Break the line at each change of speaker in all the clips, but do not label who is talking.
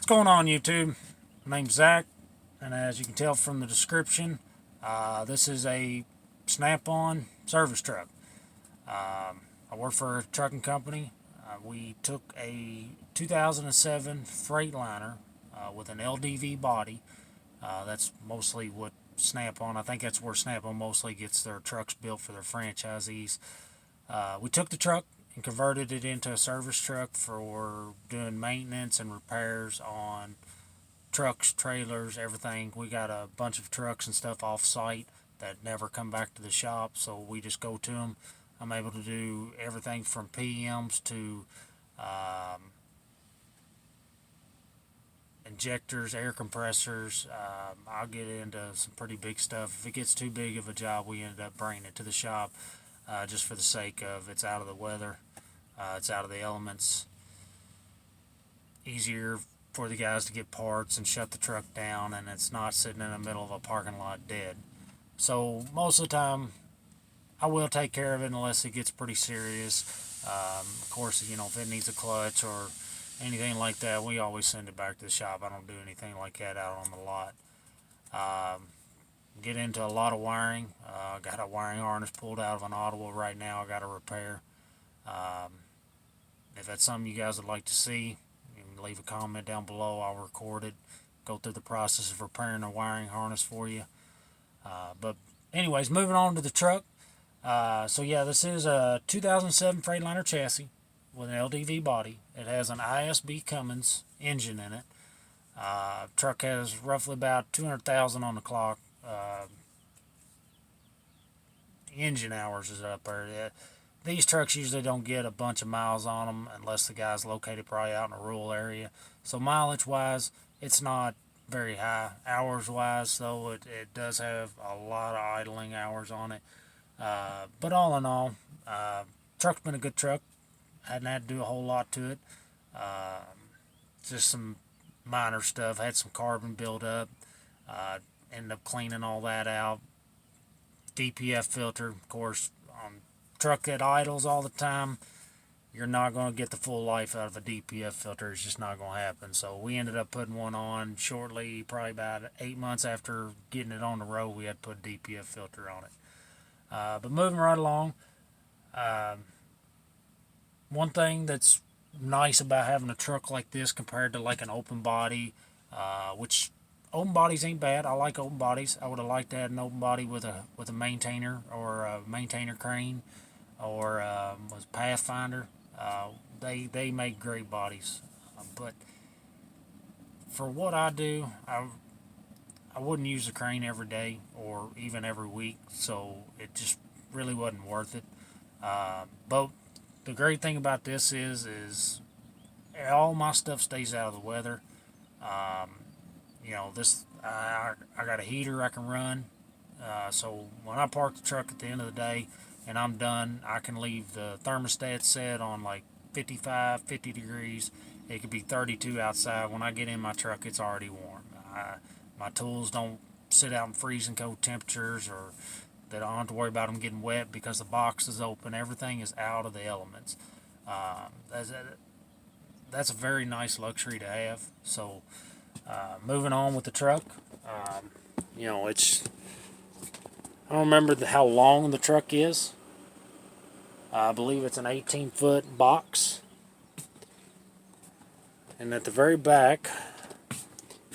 What's going on, YouTube? My name's Zach, and as you can tell from the description, this is a Snap-on service truck. I work for a trucking company. We took a 2007 Freightliner with an LDV body. That's mostly what Snap-on, I think that's where Snap-on mostly gets their trucks built for their franchisees. We took the truck and converted it into a service truck for doing maintenance and repairs on trucks, trailers, everything. We got a bunch of trucks and stuff off site that never come back to the shop, so we just go to them. I'm able to do everything from PMs to injectors, air compressors. I'll get into some pretty big stuff. If it gets too big of a job, we end up bringing it to the shop just for the sake of it's out of the weather, it's out of the elements. Easier for the guys to get parts and shut the truck down, and it's not sitting in the middle of a parking lot dead. So most of the time, I will take care of it unless it gets pretty serious. Of course, if it needs a clutch or anything like that, we always send it back to the shop. I don't do anything like that out on the lot. Get into a lot of wiring. Got a wiring harness pulled out of an audible right now. I got to repair. If that's something you guys would like to see, you can leave a comment down below. I'll record it, go through the process of repairing a wiring harness for you. But anyways, moving on to the truck. So yeah, this is a 2007 Freightliner chassis with an LDV body. It has an ISB Cummins engine in it. Truck has roughly about 200,000 on the clock. Engine hours is up there. These trucks usually don't get a bunch of miles on them unless the guy's located probably out in a rural area. So mileage wise, it's not very high. Hours wise, though, it does have a lot of idling hours on it. But all in all, truck's been a good truck. Hadn't had to do a whole lot to it. Just some minor stuff. Had some carbon build up. Ended up cleaning all that out. DPF filter, of course, on truck that idles all the time, you're not going to get the full life out of a DPF filter. It's just not going to happen. So we ended up putting one on shortly, probably about 8 months after getting it on the road. We had to put a DPF filter on it. But moving right along, one thing that's nice about having a truck like this compared to like an open body, which open bodies ain't bad. I like open bodies. I would have liked to have an open body with a maintainer or a maintainer crane or was Pathfinder. They make great bodies, but for what I do, I wouldn't use a crane every day or even every week, so it just really wasn't worth it. But the great thing about this is all my stuff stays out of the weather. I got a heater I can run. So when I park the truck at the end of the day and I'm done, I can leave the thermostat set on like 55, 50 degrees. It could be 32 outside. When I get in my truck, it's already warm. My tools don't sit out in freezing cold temperatures, or that I don't have to worry about them getting wet because the box is open. Everything is out of the elements. That's a very nice luxury to have. So moving on with the truck, I don't remember how long the truck is. I believe it's an 18-foot box. And at the very back,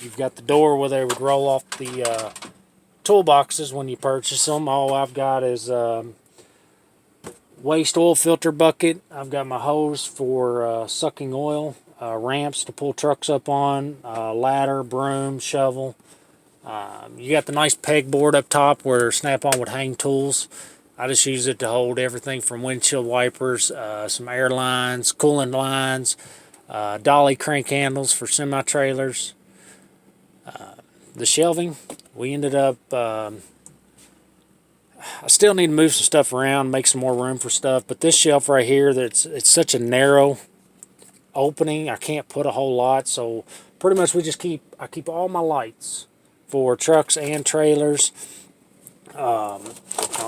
you've got the door where they would roll off the toolboxes when you purchase them. All I've got is waste oil filter bucket. I've got my hose for sucking oil, ramps to pull trucks up on, ladder, broom, shovel. You got the nice pegboard up top where Snap-on would hang tools. I just use it to hold everything from windshield wipers, some air lines, coolant lines, dolly crank handles for semi-trailers. The shelving, we ended up, I still need to move some stuff around, make some more room for stuff, but this shelf right here, it's such a narrow opening, I can't put a whole lot, so pretty much I keep all my lights for trucks and trailers. I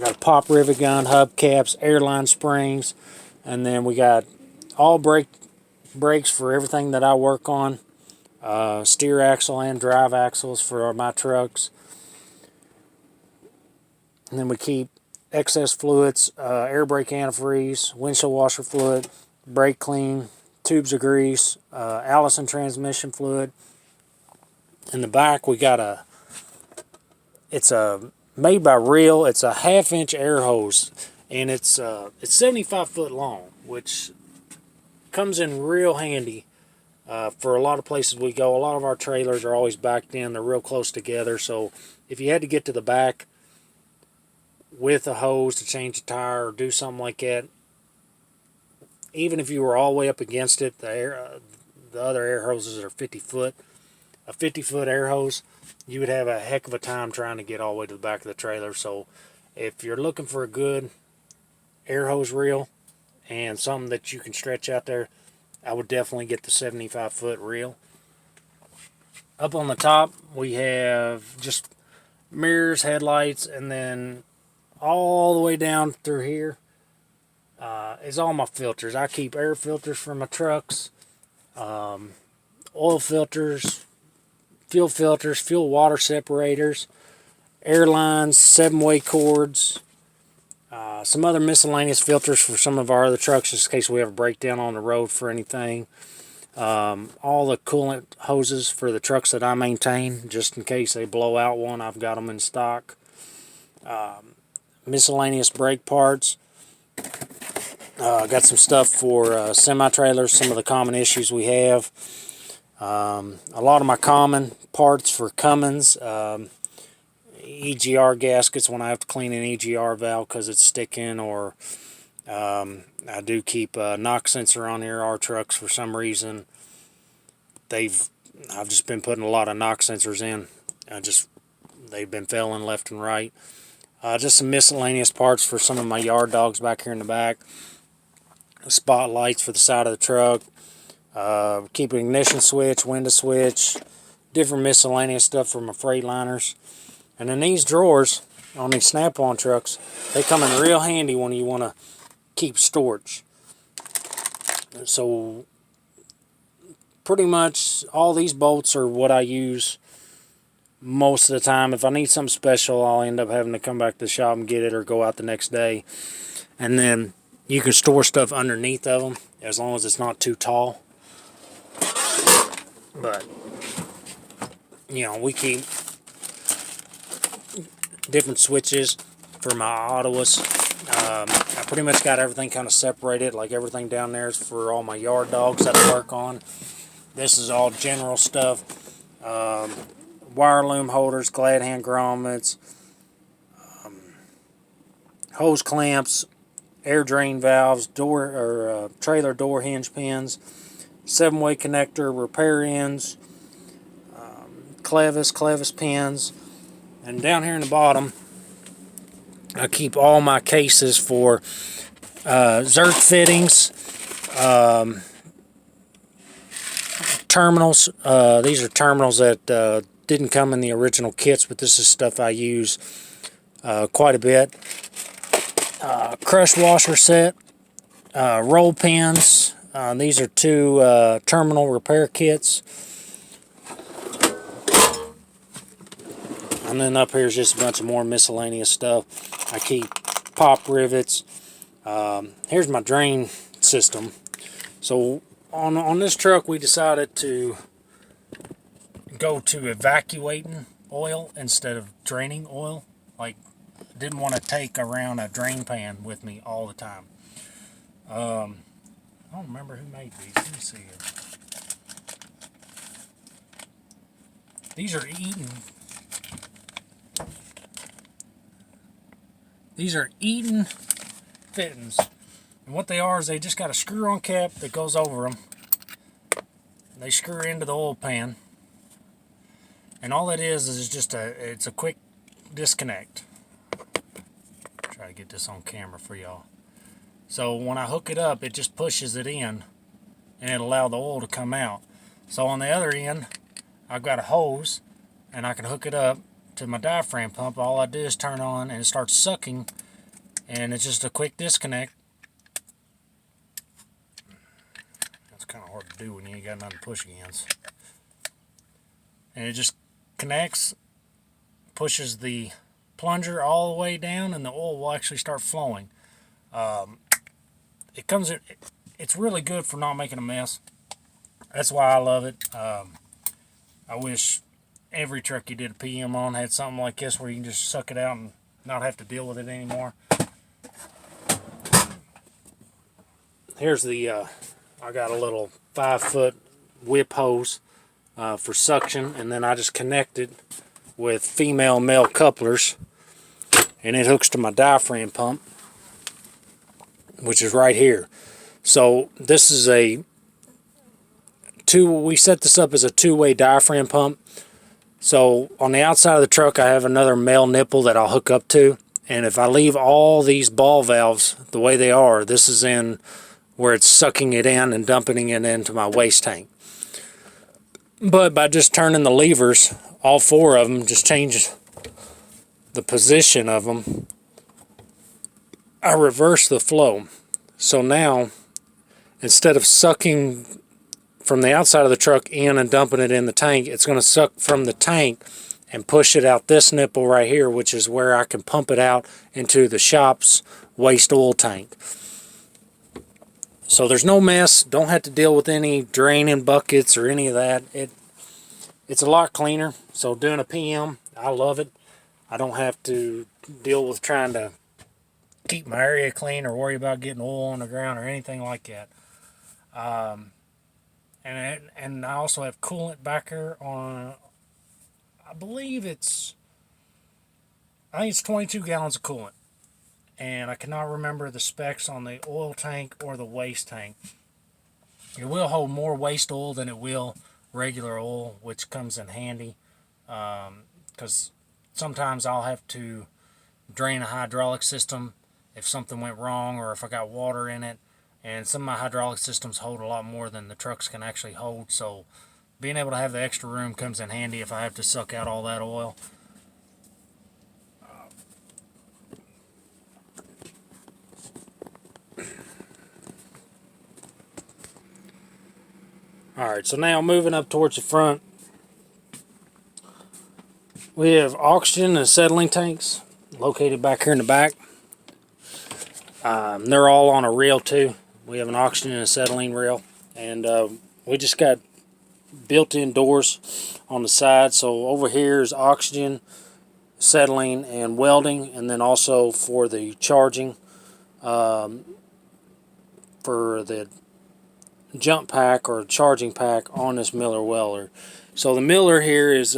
got a pop rivet gun, hubcaps, airline springs, and then we got all brakes for everything that I work on. steer axle and drive axles for my trucks. And then we keep excess fluids, air brake antifreeze, windshield washer fluid, brake clean, tubes of grease, Allison transmission fluid. In the back we got it's made by Real. It's a 1/2-inch air hose, and it's 75 foot long, which comes in real handy for a lot of places we go. A lot of our trailers are always backed in. They're real close together, so if you had to get to the back with a hose to change a tire or do something like that, even if you were all the way up against it, the other air hoses are 50 foot. A 50-foot air hose, you would have a heck of a time trying to get all the way to the back of the trailer. So if you're looking for a good air hose reel and something that you can stretch out there, I would definitely get the 75-foot reel. Up on the top, we have just mirrors, headlights, and then all the way down through here is all my filters. I keep air filters for my trucks, oil filters, fuel water separators, air lines, 7-way cords, some other miscellaneous filters for some of our other trucks just in case we have a breakdown on the road for anything. All the coolant hoses for the trucks that I maintain, just in case they blow out one, I've got them in stock. Miscellaneous brake parts. Got some stuff for semi-trailers, some of the common issues we have. A lot of my common parts for Cummins, EGR gaskets when I have to clean an EGR valve because it's sticking, or I do keep a knock sensor on here. Our trucks, for some reason, I've just been putting a lot of knock sensors in. They've been failing left and right. Just some miscellaneous parts for some of my yard dogs back here in the back. Spotlights for the side of the truck. Keep an ignition switch, window switch, different miscellaneous stuff for my Freightliners. And then these drawers on these Snap-on trucks, they come in real handy when you want to keep storage. So pretty much all these bolts are what I use most of the time. If I need something special, I'll end up having to come back to the shop and get it or go out the next day. And then you can store stuff underneath of them as long as it's not too tall. But, we keep different switches for my Ottawas. I pretty much got everything kind of separated. Like everything down there is for all my yard dogs that I work on. This is all general stuff. Wire loom holders, glad hand grommets, hose clamps, air drain valves, trailer door hinge pins, 7-way connector, repair ends, clevis pins, and down here in the bottom I keep all my cases for Zerk fittings, terminals. These are terminals that didn't come in the original kits, but this is stuff I use quite a bit. Crush washer set, roll pins. These are 2 terminal repair kits. And then up here is just a bunch of more miscellaneous stuff. I keep pop rivets. Here's my drain system. So on this truck we decided to go to evacuating oil instead of draining oil. Like, didn't want to take around a drain pan with me all the time. I don't remember who made these. Let me see here. These are Eaton. These are Eaton fittings. And what they are is they just got a screw-on cap that goes over them. They screw into the oil pan. And all it is just it's a quick disconnect. Try to get this on camera for y'all. So when I hook it up, it just pushes it in and it'll allow the oil to come out. So on the other end, I've got a hose and I can hook it up to my diaphragm pump. All I do is turn on and it starts sucking, and it's just a quick disconnect. That's kind of hard to do when you ain't got nothing to push against. and it just connects, pushes the plunger all the way down, and the oil will actually start flowing. It comes in, it's really good for not making a mess. That's why I love it. I wish every truck you did a PM on had something like this where you can just suck it out and not have to deal with it anymore. Here's the, I got a little 5-foot whip hose for suction, and then I just connect it with female male couplers, and it hooks to my diaphragm pump, which is right here. So this is we set this up as a two-way diaphragm pump. So on the outside of the truck I have another male nipple that I'll hook up to, and if I leave all these ball valves the way they are, this is in where it's sucking it in and dumping it into my waste tank. But by just turning the levers, all 4 of them, just change the position of them, I reverse the flow. So now, instead of sucking from the outside of the truck in and dumping it in the tank, it's going to suck from the tank and push it out this nipple right here, which is where I can pump it out into the shop's waste oil tank. So there's no mess, don't have to deal with any draining buckets or any of that. It's a lot cleaner. So doing a PM, I love it. I don't have to deal with trying to keep my area clean or worry about getting oil on the ground or anything like that. And I also have coolant back here on, I think it's 22 gallons of coolant. And I cannot remember the specs on the oil tank or the waste tank. It will hold more waste oil than it will regular oil, which comes in handy, because sometimes I'll have to drain a hydraulic system if something went wrong or if I got water in it, and some of my hydraulic systems hold a lot more than the trucks can actually hold, so being able to have the extra room comes in handy if I have to suck out all that oil. Alright, so now moving up towards the front, we have oxygen and acetylene tanks located back here in the back. They're all on a reel too. We have an oxygen and acetylene reel, and we just got built-in doors on the side. So over here is oxygen, acetylene, and welding, and then also for the charging, for the jump pack or charging pack on this Miller welder. So the Miller here is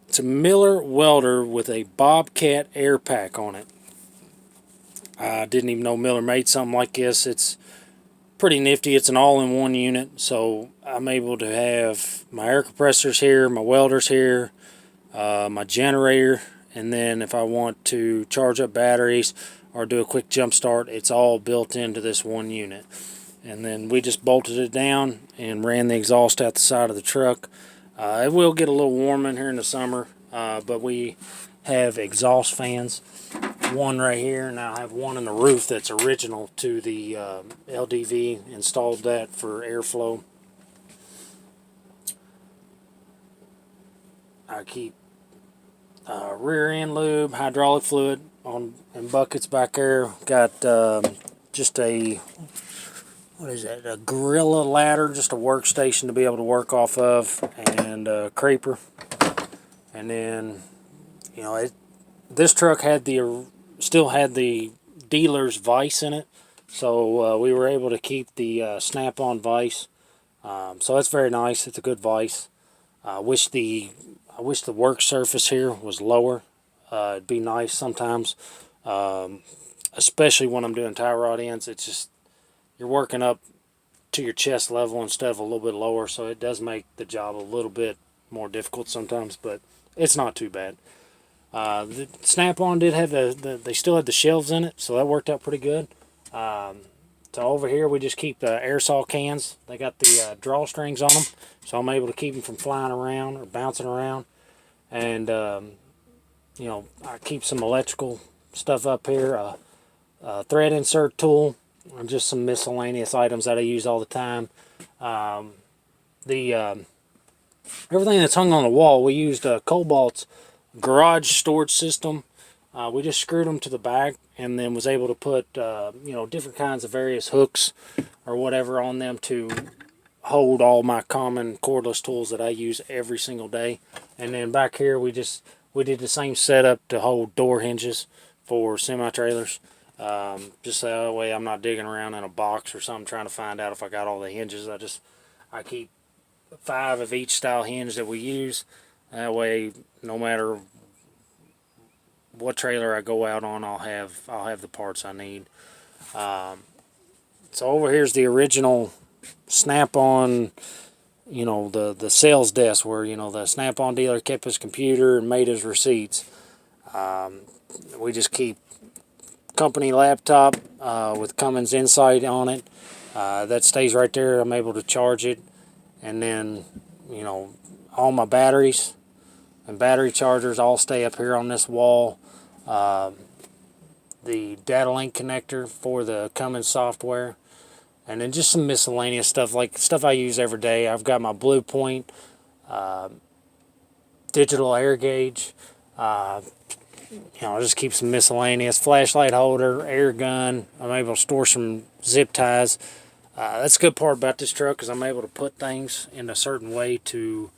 it's a Miller welder with a Bobcat air pack on it. I didn't even know Miller made something like this. It's pretty nifty. It's an all-in-one unit, so I'm able to have my air compressors here, my welders here, my generator, and then if I want to charge up batteries or do a quick jump start, it's all built into this one unit. And then we just bolted it down and ran the exhaust out the side of the truck. It will get a little warm in here in the summer, but we have exhaust fans. One right here, and I have one in the roof that's original to the LDV. Installed that for airflow. I keep rear end lube, hydraulic fluid in buckets back there. Got just a, what is that, a Gorilla ladder, just a workstation to be able to work off of, and a creeper. And then, you know, this truck had still had the dealer's vise in it, so we were able to keep the snap-on vise. So that's very nice. It's a good vise. I wish the work surface here was lower. It'd be nice sometimes, especially when I'm doing tie rod ends. It's just, you're working up to your chest level instead of a little bit lower, so it does make the job a little bit more difficult sometimes, but it's not too bad. The Snap-on did have they still had the shelves in it, so that worked out pretty good. So over here we just keep the aerosol cans. They got the drawstrings on them, so I'm able to keep them from flying around or bouncing around. And you know, I keep some electrical stuff up here, a thread insert tool, and just some miscellaneous items that I use all the time. the everything that's hung on the wall, we used Cobalt's garage storage system. We just screwed them to the back, and then was able to put different kinds of various hooks or whatever on them to hold all my common cordless tools that I use every single day. And then back here we did the same setup to hold door hinges for semi trailers. Just so that way I'm not digging around in a box or something trying to find out if I got all the hinges. I keep 5 of each style hinge that we use. That way, no matter what trailer I go out on, I'll have the parts I need. So over here's the original Snap-on, the sales desk where the Snap-on dealer kept his computer and made his receipts. We just keep company laptop with Cummins Insight on it. That stays right there. I'm able to charge it, and then all my batteries and battery chargers all stay up here on this wall. The data link connector for the Cummins software, and then just some miscellaneous stuff like stuff I use every day. I've got my Blue Point digital air gauge. I'll just keep some miscellaneous flashlight holder, air gun. I'm able to store some zip ties. That's a good part about this truck, is I'm able to put things in a certain way to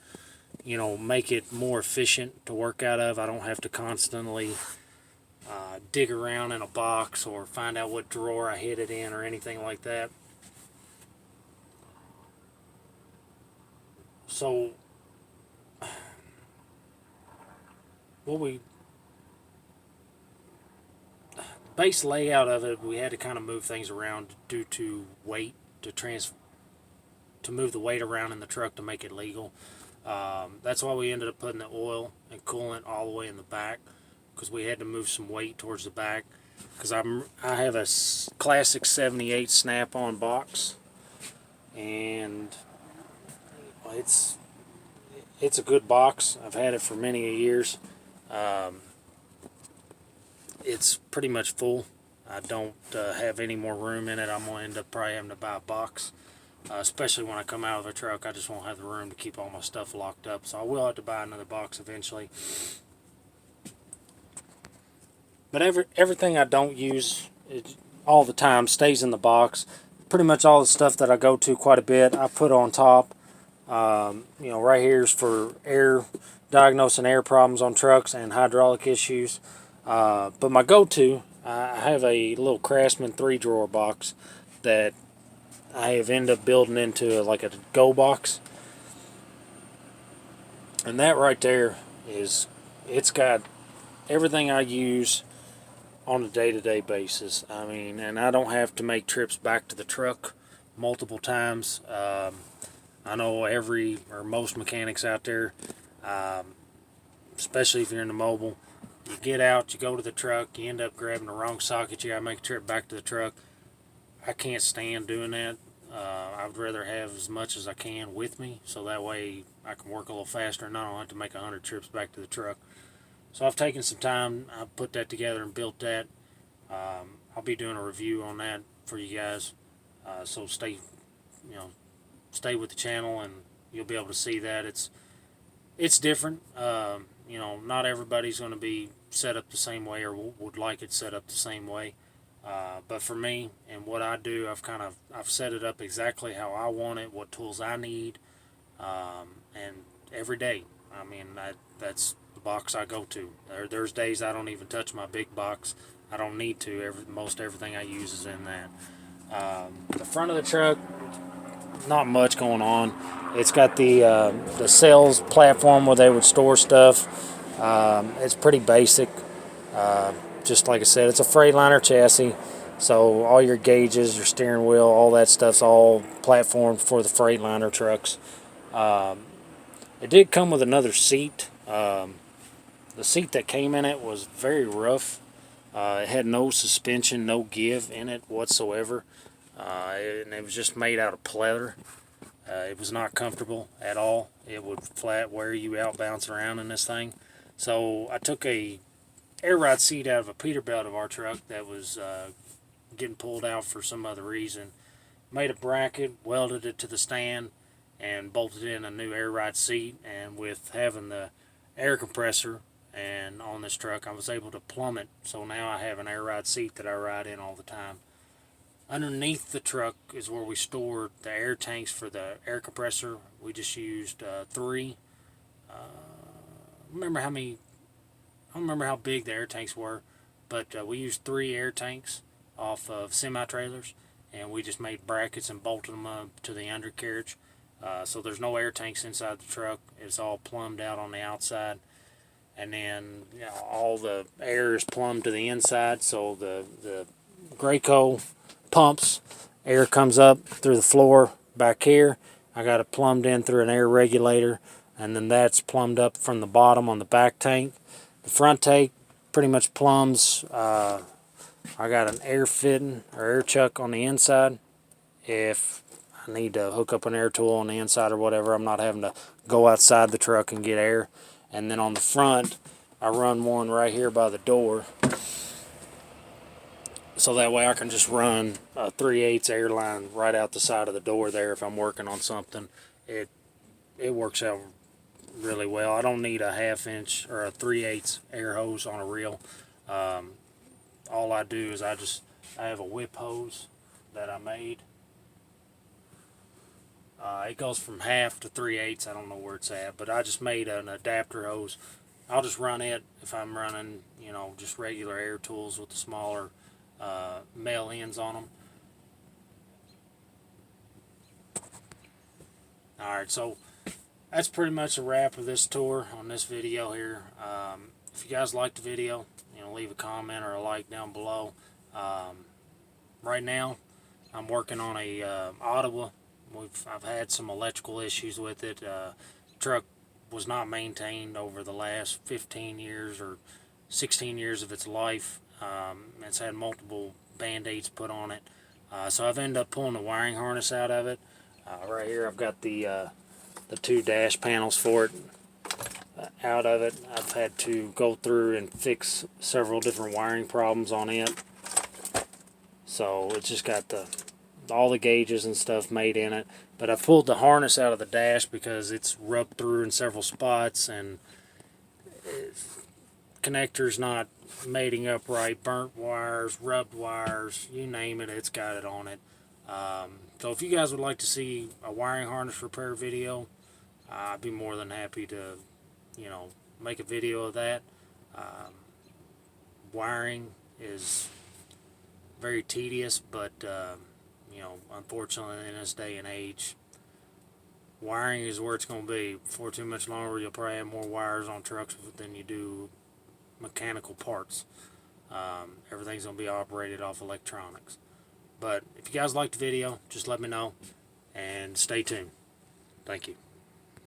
make it more efficient to work out of. I don't have to constantly dig around in a box or find out what drawer I hid it in or anything like that. So what base layout of it, we had to kind of move things around due to weight, to move the weight around in the truck to make it legal. That's why we ended up putting the oil and coolant all the way in the back, because we had to move some weight towards the back. Because I have a classic 78 Snap-on box, and it's a good box. I've had it for many years. It's pretty much full. I don't have any more room in it. I'm going to end up probably having to buy a box. Especially when I come out of the truck, I just won't have the room to keep all my stuff locked up. So I will have to buy another box eventually. But everything I don't use all the time stays in the box. Pretty much all the stuff that I go to quite a bit, I put on top. Right here's for diagnosing air problems on trucks and hydraulic issues. But my go-to, I have a little Craftsman 3-drawer box that I have ended up building into like a go box. And that right there it's got everything I use on a day-to-day basis. I mean, and I don't have to make trips back to the truck multiple times. I know most mechanics out there, especially if you're in the mobile, you get out, you go to the truck, you end up grabbing the wrong socket, you gotta make a trip back to the truck. I can't stand doing that. I'd rather have as much as I can with me, so that way I can work a little faster and I don't have to make 100 trips back to the truck. So I've taken some time, I've put that together and built that. I'll be doing a review on that for you guys. So stay with the channel and you'll be able to see that. It's different. Not everybody's going to be set up the same way or would like it set up the same way. But for me and what I do, I've set it up exactly how I want it, what tools I need, and every day. I mean, that's the box I go to. There's days I don't even touch my big box. I don't need to. Most everything I use is in that. The front of the truck, not much going on. It's got the sales platform where they would store stuff. It's pretty basic. Just like I said, it's a Freightliner chassis, so all your gauges, your steering wheel, all that stuff's all platformed for the Freightliner trucks. It did come with another seat. The seat that came in it was very rough. It had no suspension, no give in it whatsoever, and it was just made out of pleather. It was not comfortable at all. It would flat wear you out bouncing around in this thing. So I took a air ride seat out of a Peterbilt of our truck that was getting pulled out for some other reason. Made a bracket, welded it to the stand, and bolted in a new air ride seat. And with having the air compressor and on this truck, I was able to plumb it. So now I have an air ride seat that I ride in all the time. Underneath the truck is where we stored the air tanks for the air compressor. We just used 3. Remember how many? I don't remember how big the air tanks were, but we used 3 air tanks off of semi trailers, and we just made brackets and bolted them up to the undercarriage. So there's no air tanks inside the truck. It's all plumbed out on the outside, and then all the air is plumbed to the inside. So the Graco pumps, air comes up through the floor back here. I got it plumbed in through an air regulator, and then that's plumbed up from the bottom on the back tank. The front tank pretty much plumbs. I got an air fitting or air chuck on the inside. If I need to hook up an air tool on the inside or whatever, I'm not having to go outside the truck and get air. And then on the front, I run one right here by the door, so that way I can just run a 3/8 air line right out the side of the door there if I'm working on something. It works out really well. I don't need a 1/2 inch or a 3/8 air hose on a reel. All I do is I have a whip hose that I made. It goes from 1/2 to 3/8. I don't know where it's at, but I just made an adapter hose. I'll just run it if I'm running, just regular air tools with the smaller male ends on them. Alright, so that's pretty much a wrap of this tour on this video here. If you guys liked the video, leave a comment or a like down below. Right now, I'm working on a Ottawa. I've had some electrical issues with it. Truck was not maintained over the last 15 years or 16 years of its life. It's had multiple band-aids put on it. So I've ended up pulling the wiring harness out of it. Right here I've got the 2 dash panels for it out of it. I've had to go through and fix several different wiring problems on it. So it's just got all the gauges and stuff made in it. But I pulled the harness out of the dash because it's rubbed through in several spots, and connectors not mating up right, burnt wires, rubbed wires, you name it, it's got it on it. So if you guys would like to see a wiring harness repair video, I'd be more than happy to, make a video of that. Wiring is very tedious, but unfortunately in this day and age, wiring is where it's going to be. For too much longer, you'll probably have more wires on trucks than you do mechanical parts. Everything's going to be operated off electronics. But if you guys liked the video, just let me know and stay tuned. Thank you.